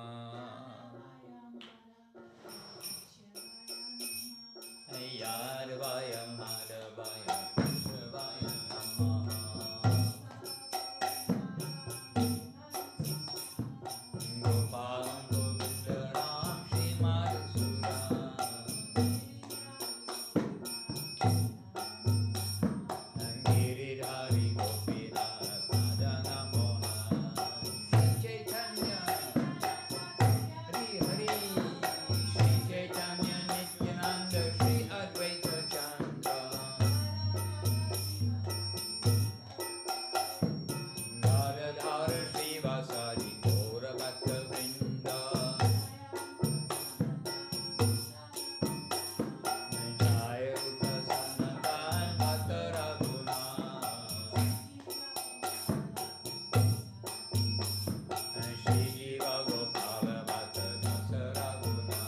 Yadavaya Madhavaya Keshavaya Namaha. Gopalam Govindaram Shri Madhusūdan. Giridhari Gopinath Madana Mohan. Shri Chaitanya Hari Hari. Shri Chaitanya Nityananda Shri Advaita Chandra. Radhadhara Shri Vasari Gaura Bhaktivinoda. Jaya Rupa Sanatan Bhatta Raghuna. Shri Jiva Gopala Bhatta Dasa Raghuna.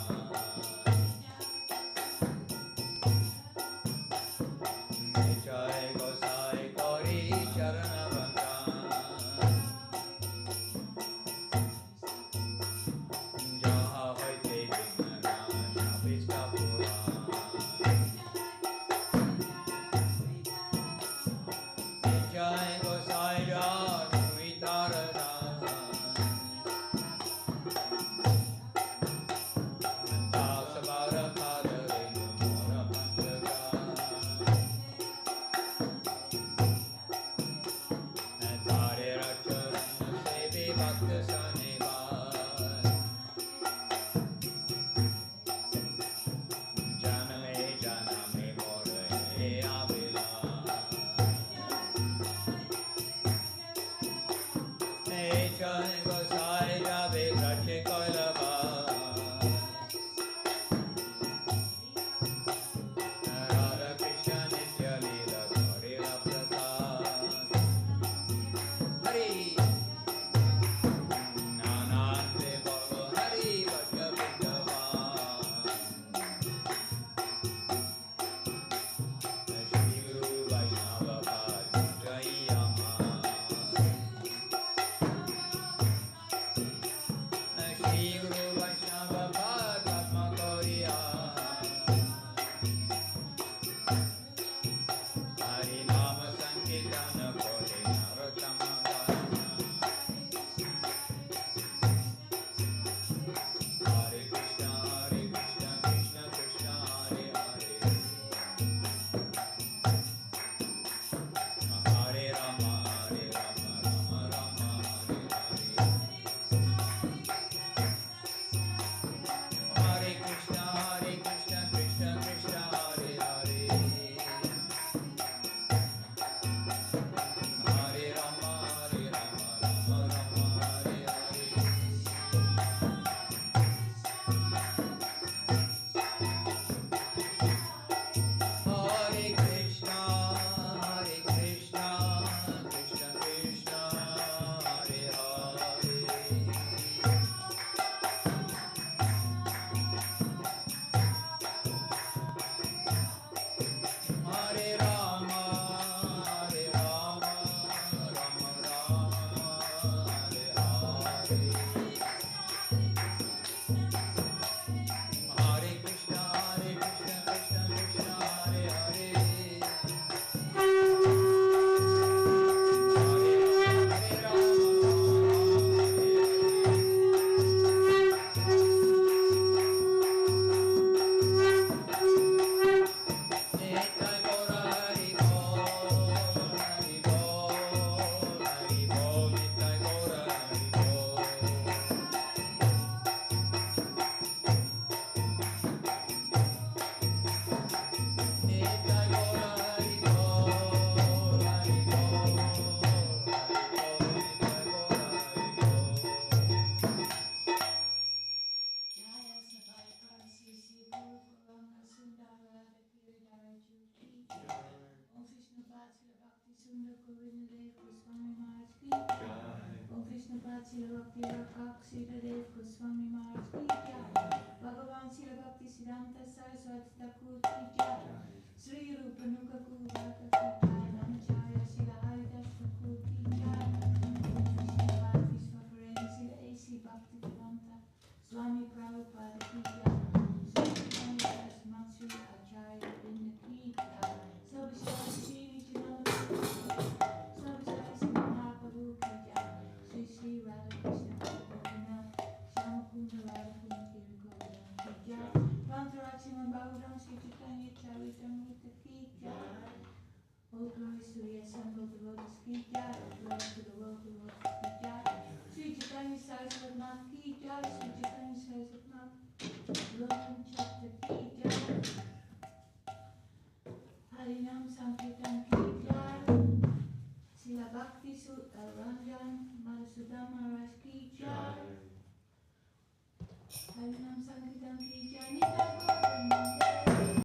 Jai Gosai Gauri Śrīdhar. Jaha hoite vignana Śrīdhar. Jai Gosai Gauri Śrīdhar. Dasa Vara Pada Renu Mora Panchaga. Tare Račarana Sevi Bhakta Sanivad. Janame Janame Mora Avila. Jai Gosai Jave Rache Koilava. Radha Krishna Nitya Leela Kavirāja Prabhu. Hari Nanande Bhava Hari Vajra Vṛndāvana. Shri Guru Vaishnava Pad Jayama. Shri Guru Vaishnava Pad Atma-Nivedanatmika. Hari Nama Sankirtana Kole Narottama Dana. Hare Krishna Krishna Krishna Hare Hare. Hare Rama Rama Rama Hare Hare. Hare Krishna Krishna Krishna Hare Hare. Hare Rama Rama Rama Hare Hare. Hare Krishna Krishna Krishna Hare Hare. Hare Rama Rama Rama Hare Hare. Hare Krishna Krishna Krishna Hare Hare. Hare Nitya Gaura Hari Bol Hari Bol Hari Bol Nitya Gaura Hari Bol. Nitya Gaura Hari Bol Hari Bol Nitya Gaura Hari Bol. Jaya Sabai Kasi Guru Guranga Sundara Kavirāja. Om Viṣṇupād Śrīla Bhakti Sundar Govinda Dev Gosvāmī Mahārāj ki jai. Om Viṣṇupād Śrīla Bhakti Rakṣak Śrīdhar Dev Gosvāmī Mahārāj ki jai. Bhagavan Śrīla Bhakti Siddhanta Saraswati Ṭhākura ki jai. Śrī Rupa Nuka Guru Bhata ki jai. Namacharya Śrīla Haridas Ṭhākura ki jai. Krishna